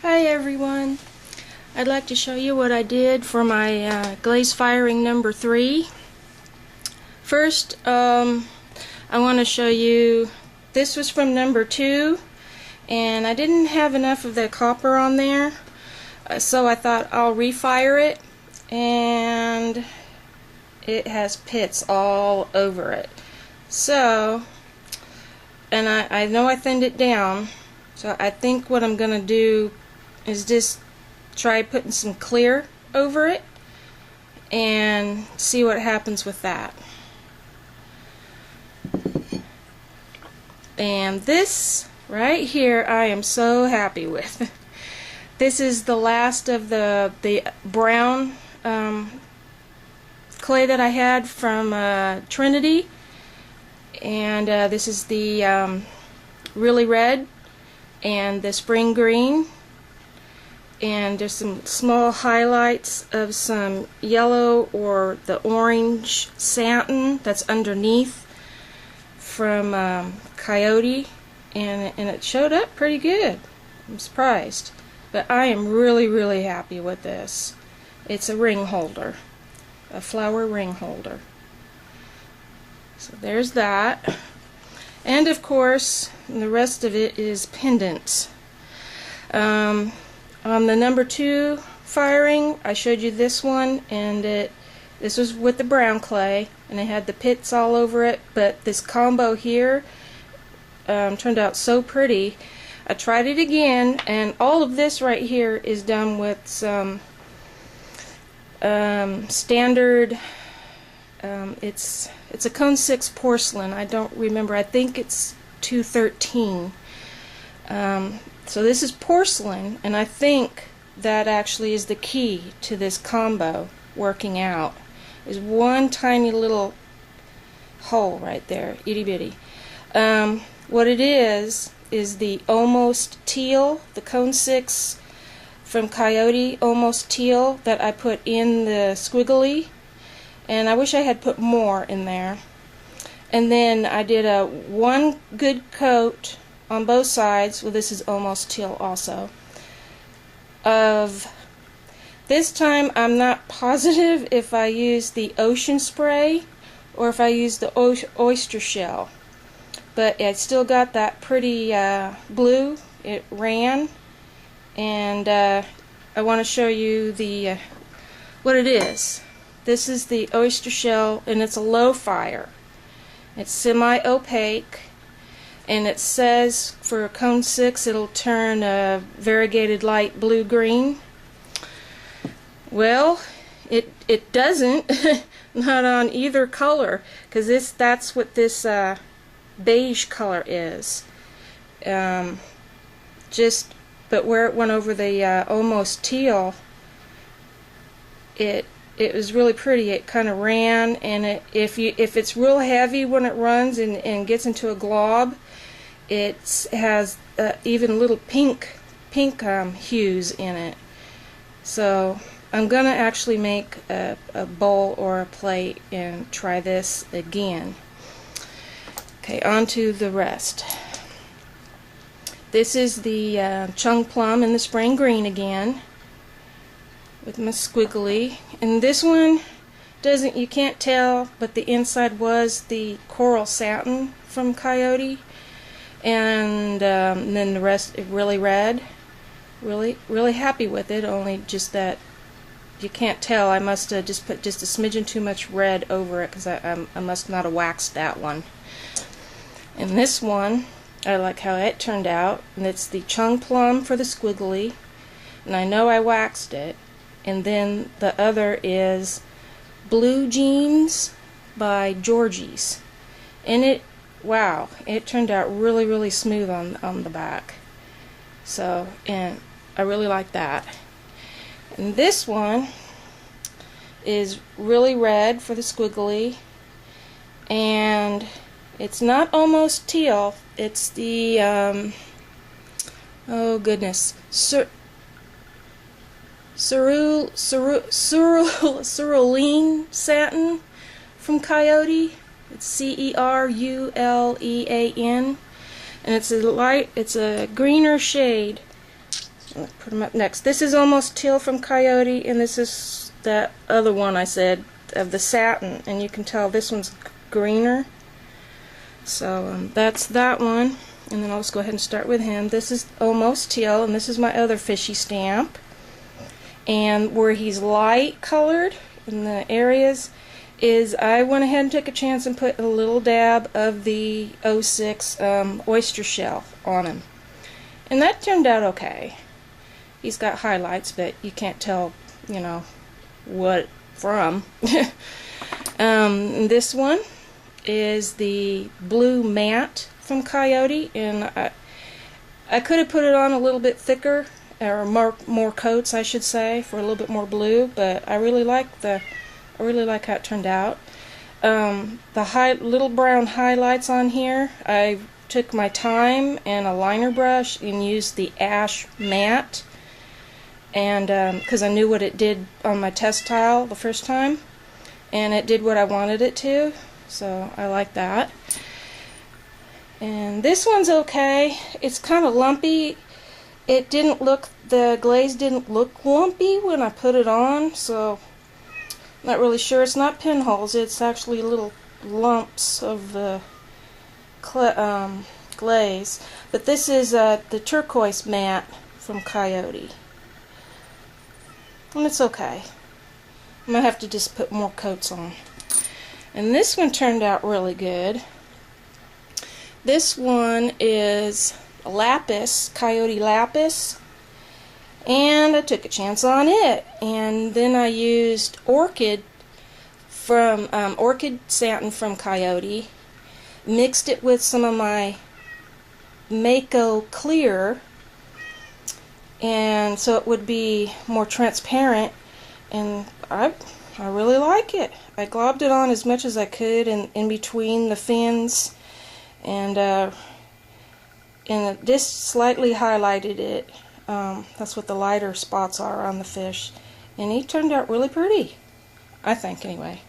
Hi everyone, I'd like to show you what I did for my glaze firing number 3. First, I want to show you, this was from number 2 and I didn't have enough of the copper on there, so I thought I'll refire it, and it has pits all over it. So, and I know I thinned it down, so I think what I'm going to do is just try putting some clear over it and see what happens with that. And this right here I am so happy with. This is the last of the brown clay that I had from Trinity, and this is the really red and the spring green, and there's some small highlights of some yellow or the orange satin that's underneath from Coyote, and it showed up pretty good. I'm surprised, but I am really happy with this. It's a ring holder, a flower ring holder. So there's that, and of course the rest of it is pendants. On the number 2 firing, I showed you this one, and this was with the brown clay, and it had the pits all over it, but this combo here turned out so pretty. I tried it again, and all of this right here is done with some standard, it's a cone 6 porcelain. I don't remember, I think it's 213. So this is porcelain, and I think that actually is the key to this combo working out. There's one tiny little hole right there, itty bitty. What it is the almost teal, the cone 6 from Coyote, almost teal, that I put in the squiggly, and I wish I had put more in there. And then I did a one good coat on both sides, well, this is almost teal also, of, this time I'm not positive if I used the ocean spray or if I used the oyster shell, but it still got that pretty blue. It ran, and I want to show you the what it is. This is the oyster shell, and it's a low fire. It's semi-opaque, and it says for cone 6 it'll turn a variegated light blue-green. Well, it doesn't, not on either color, because that's what this beige color is. But where it went over the almost teal, it was really pretty. It kind of ran, and if it's real heavy when it runs and gets into a glob, it has even little pink hues in it. So I'm gonna actually make a bowl or a plate and try this again. Okay, on to the rest. This is the chung plum in the spring green again with my squiggly, and this one doesn't, you can't tell, but the inside was the coral satin from Coyote, and then the rest really red. Really happy with it, only just that you can't tell. I must have just put just a smidgen too much red over it, because I must not have waxed that one. And this one, I like how it turned out, and it's the chung plum for the squiggly, and I know I waxed it. And then the other is Blue Jeans by Georgie's, and it, wow, it turned out really smooth on the back. So, and I really like that. And this one is really red for the squiggly, and it's not almost teal, it's the oh goodness, cerulean satin from Coyote. It's Cerulean, and it's a greener shade I'll put them up next. This is Almost Teal from Coyote, and this is that other one I said of the satin, and you can tell this one's greener. So that's that one, and then I'll just go ahead and start with him. This is Almost Teal, and this is my other fishy stamp. And where he's light colored in the areas is I went ahead and took a chance and put a little dab of the 06 oyster shell on him. And that turned out okay. He's got highlights, but you can't tell, you know, what from. This one is the Blue Matte from Coyote, and I could have put it on a little bit thicker, or more coats, I should say, for a little bit more blue, but I really like how it turned out. The little brown highlights on here, I took my time and a liner brush and used the Ash Matte, and because I knew what it did on my test tile the first time, and it did what I wanted it to, so I like that. And this one's okay. It's kind of lumpy. The glaze didn't look lumpy when I put it on, so I'm not really sure. It's not pinholes, it's actually little lumps of the glaze. But this is the Turquoise Matte from Coyote, and it's okay. I'm going to have to just put more coats on. And this one turned out really good. This one is Lapis, Coyote Lapis, and I took a chance on it, and then I used Orchid Satin from Coyote, mixed it with some of my Mako Clear, and so it would be more transparent, and I really like it. I globbed it on as much as I could in between the fins, and just slightly highlighted it. That's what the lighter spots are on the fish, and he turned out really pretty, I think, anyway.